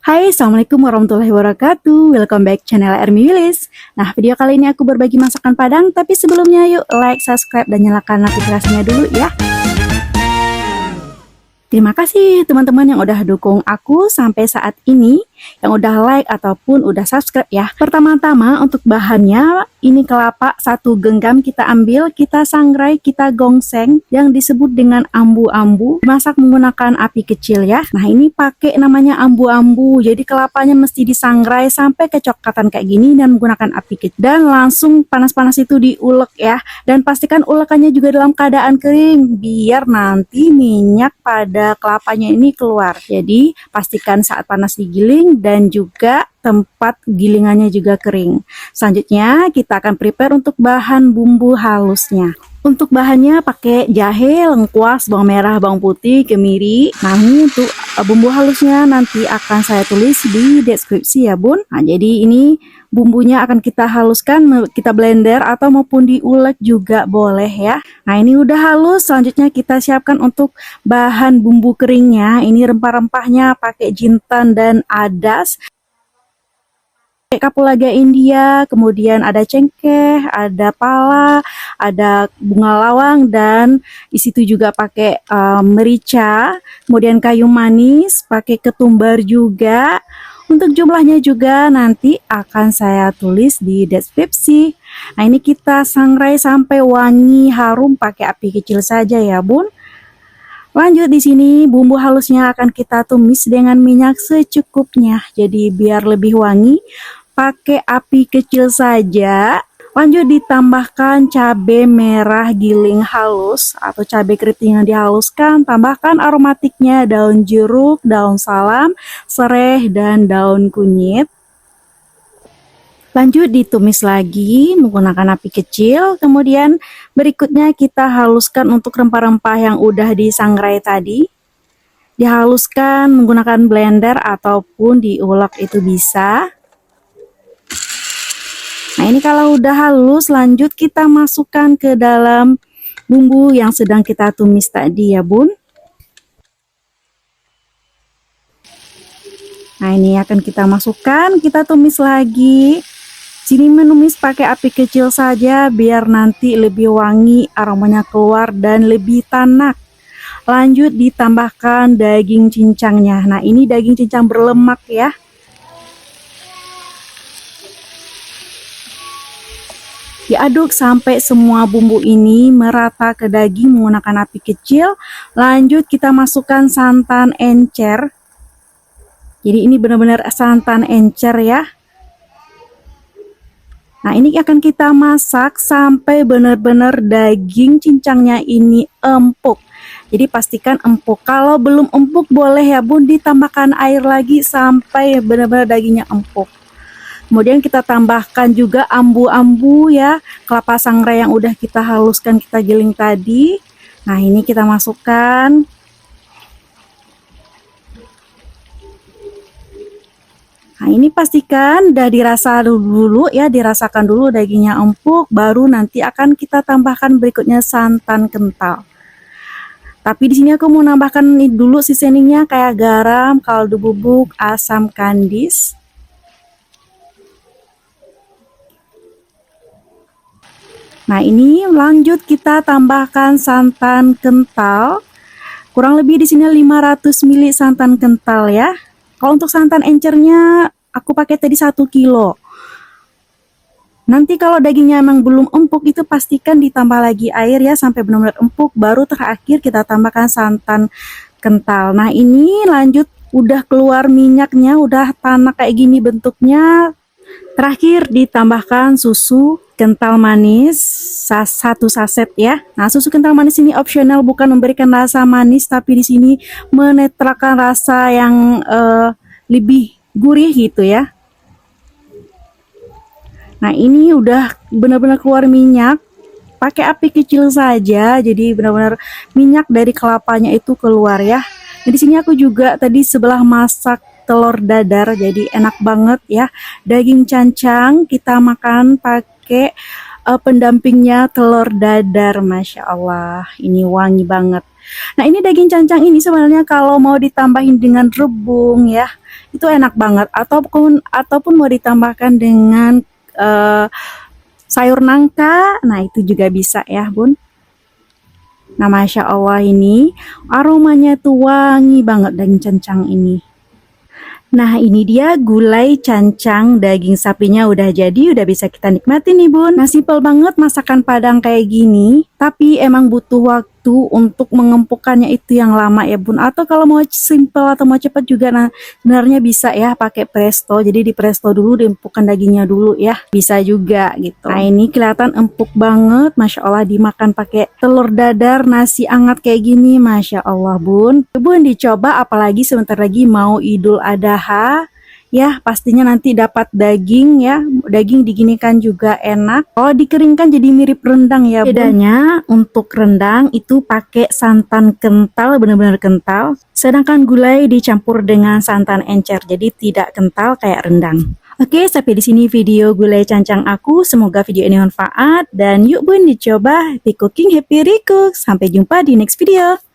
Hai, Assalamualaikum warahmatullahi wabarakatuh. Welcome back channel Ermi Wilis. Nah, video kali ini aku berbagi masakan Padang, tapi sebelumnya yuk like, subscribe, dan nyalakan notifikasinya dulu ya. Terima kasih teman-teman yang udah dukung aku sampai saat ini, yang udah like ataupun udah subscribe ya. Pertama-tama untuk bahannya, ini kelapa 1 genggam kita ambil, kita sangrai, kita gongseng yang disebut dengan ambu-ambu. Masak menggunakan api kecil ya. Nah, ini pakai namanya ambu-ambu. Jadi kelapanya mesti disangrai sampai kecoklatan kayak gini dan menggunakan api kecil. Dan langsung panas-panas itu diulek ya. Dan pastikan ulekannya juga dalam keadaan kering biar nanti minyak pada kelapanya ini keluar. Jadi pastikan saat panas digiling dan juga tempat gilingannya juga kering. Selanjutnya kita akan prepare untuk bahan bumbu halusnya. Untuk bahannya pakai jahe, lengkuas, bawang merah, bawang putih, kemiri. Nah, ini untuk bumbu halusnya nanti akan saya tulis di deskripsi ya bun. Nah, jadi ini bumbunya akan kita haluskan, kita blender atau maupun diulek juga boleh ya. Nah, ini udah halus, selanjutnya kita siapkan untuk bahan bumbu keringnya. Ini rempah-rempahnya pakai jintan dan adas. Kapulaga India, kemudian ada cengkeh, ada pala, ada bunga lawang, dan di situ juga pakai merica, kemudian kayu manis, pakai ketumbar juga. Untuk jumlahnya juga nanti akan saya tulis di deskripsi. Nah, ini kita sangrai sampai wangi harum pakai api kecil saja ya bun. Lanjut di sini bumbu halusnya akan kita tumis dengan minyak secukupnya. Jadi biar lebih wangi, pakai api kecil saja. Lanjut ditambahkan cabai merah giling halus atau cabai keriting yang dihaluskan. Tambahkan aromatiknya daun jeruk, daun salam, sereh, dan daun kunyit. Lanjut ditumis lagi menggunakan api kecil. Kemudian berikutnya kita haluskan untuk rempah-rempah yang udah disangrai tadi. Dihaluskan menggunakan blender ataupun diulek itu bisa. Nah, ini kalau udah halus, lanjut kita masukkan ke dalam bumbu yang sedang kita tumis tadi ya bun. Nah, ini akan kita masukkan, kita tumis lagi. Sini menumis pakai api kecil saja biar nanti lebih wangi, aromanya keluar dan lebih tanak. Lanjut ditambahkan daging cincangnya. Nah, ini daging cincang berlemak ya. Diaduk sampai semua bumbu ini merata ke daging menggunakan api kecil. Lanjut kita masukkan santan encer. Jadi ini benar-benar santan encer ya. Nah, ini akan kita masak sampai benar-benar daging cincangnya ini empuk. Jadi pastikan empuk. Kalau belum empuk boleh ya bun ditambahkan air lagi sampai benar-benar dagingnya empuk. Kemudian kita tambahkan juga ambu-ambu ya, kelapa sangrai yang udah kita haluskan, kita giling tadi. Nah, ini kita masukkan. Nah, ini pastikan udah dirasa dulu ya, dirasakan dulu dagingnya empuk, baru nanti akan kita tambahkan berikutnya santan kental. Tapi di sini aku mau nambahkan dulu seasoningnya kayak garam, kaldu bubuk, asam kandis. Nah, ini lanjut kita tambahkan santan kental. Kurang lebih di sini 500 ml santan kental ya. Kalau untuk santan encernya aku pakai tadi 1 kilo. Nanti kalau dagingnya memang belum empuk itu pastikan ditambah lagi air ya sampai benar-benar empuk, baru terakhir kita tambahkan santan kental. Nah, ini lanjut udah keluar minyaknya, udah tanak kayak gini bentuknya. Terakhir ditambahkan susu kental manis 1 saset ya. Nah, susu kental manis ini opsional, bukan memberikan rasa manis, tapi di sini menetralkan rasa yang lebih gurih gitu ya. Nah, ini udah benar-benar keluar minyak. Pakai api kecil saja, jadi benar-benar minyak dari kelapanya itu keluar ya. Nah, di sini aku juga tadi sebelah masak telur dadar, jadi enak banget ya. Daging cancang kita makan pakai pendampingnya telur dadar. Masya Allah, ini wangi banget. Nah, ini daging cancang ini sebenarnya kalau mau ditambahin dengan rebung ya, itu enak banget. Ataupun mau ditambahkan dengan eh, sayur nangka, nah itu juga bisa ya, Bun. Nah, Masya Allah ini aromanya tuh wangi banget daging cancang ini. Nah, ini dia gulai cancang daging sapinya udah jadi, udah bisa kita nikmati nih, Bun. Nah, simpel banget masakan Padang kayak gini, tapi emang butuh waktu untuk mengempukkannya itu yang lama ya, Bun. Atau kalau mau simpel atau mau cepat juga, nah sebenarnya bisa ya pakai presto. Jadi di presto dulu, diempukkan dagingnya dulu ya. Bisa juga gitu. Nah, ini kelihatan empuk banget, Masya Allah, dimakan pakai telur dadar, nasi hangat kayak gini, Masya Allah, Bun. Bun, dicoba apalagi sebentar lagi mau Idul Adha. Ya, pastinya nanti dapat daging ya. Daging diginikan juga enak. Kalau dikeringkan jadi mirip rendang ya, Bun. Bedanya untuk rendang itu pakai santan kental, benar-benar kental. Sedangkan gulai dicampur dengan santan encer, jadi tidak kental kayak rendang. Oke, sampai di sini video gulai cancang aku. Semoga video ini bermanfaat dan yuk Bun dicoba. Happy cooking, happy recook. Sampai jumpa di next video.